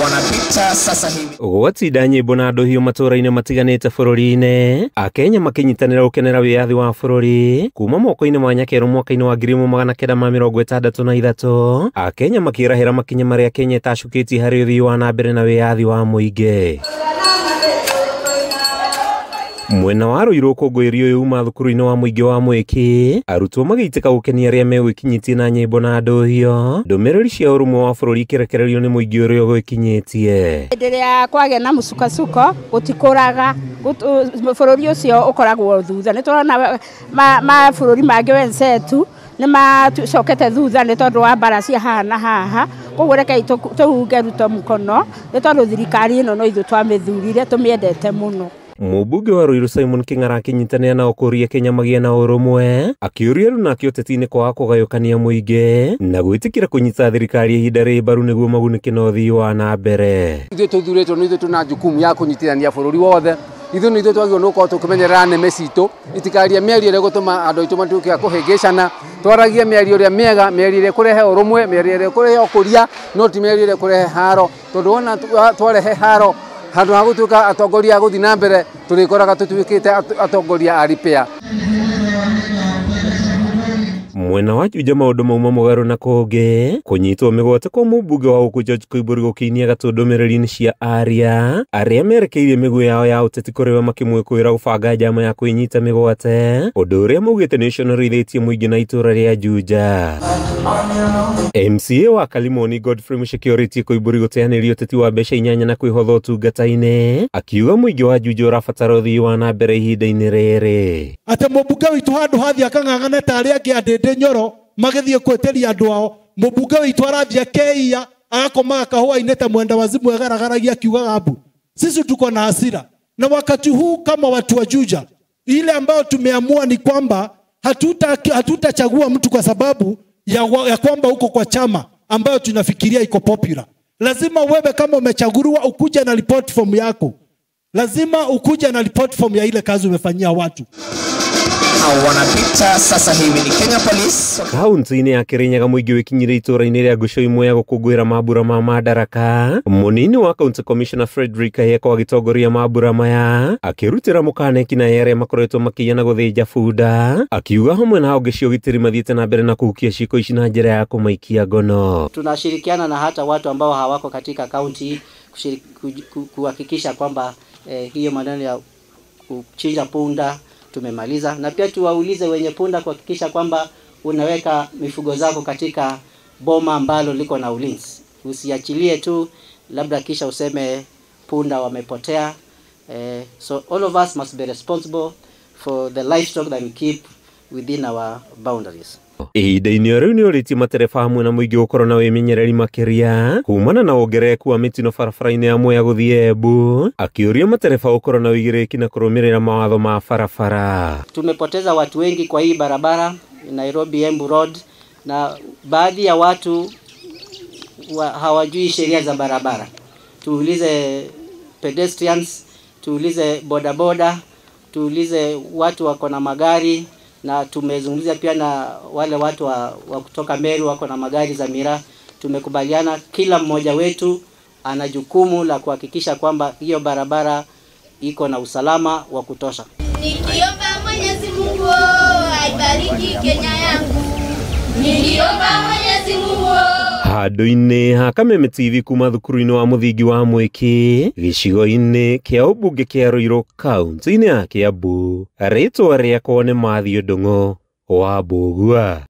wanapita sasa hivi. Gwatinda nyimbo na ndohio matũra-inĩ matiganĩte bũrũri-inĩ, Akenya makinyitanĩra gũkenera wĩyathi wa bũrũri kuma moko-inĩ ma Nyakerũ mwaka-inĩ wa 1963, Akenya makĩrahĩra makinya marĩa Kenya ĩtacukĩtie harĩ ũthii wa na mbere na wĩyathi wa mũingĩ. Mwena wa Rũirũ ũkũngũĩri ũyũ uma thukuru-inĩ wa mũingĩ wa Mwiki, arutwo magĩitĩka gũkenia arĩa megwĩkinyĩtie na nyĩmbo na ndohio, ndũmĩrĩri cia ũrũmwe wa bũrũri ikĩrekererio nĩ mũingĩ ũrĩa ũgwĩkinyĩtie. Hĩndĩ ĩrĩa kwagĩa na mũcukacuko gũtikũraga, bũrũri ũcio ũkoragwo thutha. Nĩ tũrona mabũrũri mangĩ wenzetu nĩ macokete thutha nĩ tondũ wa mbara cia haha na haha. Koguo rekei tũhunge ruto mũkono nĩ tondũ thirikari ĩno no ithuĩ twamĩthurire, tũmĩendete mũno. Mũmbunge wa Rũirũ Simon Kĩng'ara akinyitanĩra na ũkũria Kenya magĩe na ũrũmwe, akĩũria runake ũteti-inĩ kwaga kũgayũkania mũingĩ na gwĩtĩkĩra kũnyita thirikari ihinda rĩ mbaru nĩguo magunĩke na ũthii wa na mbere. Ithuĩ tũthurĩtwo nĩ ithuĩ tũna jukumu ya kũnyitithania bũrũri wothe. Ithuĩ nĩ ithuĩ twagĩrĩirwo nĩ gũkorwo tũkĩmenyerera neme citũ, itikaria mĩario ĩrĩa gũtũma andũ aitũ matuĩke a kũhĩngĩcana. Twaragie mĩario ĩrĩa mĩega, mĩario ĩrĩa ĩkũrehe ũrũmwe, mĩario ĩrĩa ĩkũrehe ũkũria, no ti mĩario ĩrĩa ĩkũrehe haro, tondũ wona twarehe haro handũ ha gũtuĩka atongoria a gũthiĩ na mbere tũrĩkoraga tũtuĩkĩte atongoria a repair. Mwena wa Juja maũndũ mauma mũgarũ na kũngĩ, kũnyitwo mĩgwate kwa mũmbunge wa gũkũ George Koimbũri gũkinyia gatũ ndũmĩrĩri-inĩ cia aria arĩa merekeirie mĩguĩ yao ya ũteti kũrĩwe makĩmwĩkũĩra gũbanga njama ya kwĩnyita mĩgwate, ũndũ ũrĩa maugĩte nĩ ũconorithĩtie mũingĩ na itũra rĩa Juja. MCA wa Kalimoni Godfrey Mũceke orĩtie Koimbũri gũteanĩria ũteti wa mbeca 8 na kwĩhotha ũtungata-inĩ, akiuga mũingĩ wa Juja ũrabatara ũthii wa na mbere ihinda-inĩ rĩrĩ. Ate mũmbunge witũ handũ hathi akang'ang'ana ta arĩa angĩ andĩndĩ Nyoro magĩthiĩ kweteria andũ ao. Mũmbunge witũ arathia keia agakomaga kahũa-inĩ ta mwenda wazimu agaragaragia akiugaga mbu. Sisi tuko na hasira na wakati huu kama watu wa Juja, ile ambayo tumeamua ni kwamba hatutachagua mtu kwa sababu ya kwamba uko kwa chama ambayo tunafikiria iko popular. Lazima wewe kama umechaguliwa ukuje na report form yako. Lazima ukuje na report form ya ile kazi umefanyia watu. Wanapita sasa hivi ni Kenya Police. Kaunti-inĩ ya Kirinyaga mũingĩ wĩkinyire itũra-inĩ rĩa Gũcũ imwe ya gũkũngũĩra mambura ma madaraka. Mũnini wa County Commissioner Frederick Ayeko agĩtongoria mambura maya, akĩrutĩra mũkana ekinaĩ arĩa makoretwo makĩiya na gũthĩnja bunda, akiuga hamwe na honge cia ũgitĩri mathiĩte na mbere na kuhukia ciĩko ici na njĩra ya kũmaikia ngono. Tunashirikiana na hata watu ambao hawako katika kaunti kuhakikisha kwamba hiyo maneno ya kuchinja punda tumemaliza, na pia tuwaulize wenye punda kuhakikisha kwamba unaweka mifugo zako katika boma ambalo liko na ulinzi. Usiachilie tu labda kisha useme punda wamepotea. So all of us must be responsible for the livestock that we keep within our boundaries. Ihinda-inĩ rĩu nĩ ũrĩtie matereba hamwe na mũingĩ gũkorwo na wĩmenyereri makĩria kumana na wongerereku wa mĩtino barabara-inĩ ya Mwea gũthiĩ Embu, akĩũria matereba gũkorwo na wĩigĩrĩrĩki na kũrũmĩrĩra mawatho ma barabara. Tumepoteza watu wengi kwa hii barabara Nairobi Embu Road, na baadhi ya watu hawajui sheria za barabara. Tuulize pedestrians, tuulize bodaboda, tuulize watu wako na magari, na tumezungumzia pia na wale watu wa kutoka Meru wako na magari za miraa. Tumekubaliana kila mmoja wetu ana jukumu la kuhakikisha kwamba hiyo barabara iko na usalama wa kutosha. Nikiomba Mwenyezi Mungu aibariki Kenya yangu. Nikiomba Mwenyezi Mungu. Handũ-inĩ ha Kameme TV kuma thukuru-inĩ wa mũthingi wa Mwiki, gĩcigo-inĩ kĩa ũmbunge kĩa Rũirũ kaunti-inĩ ya Kiambu, rĩtwa rĩakwa nĩ Mathiũ Ndung'u wa Mbũgua.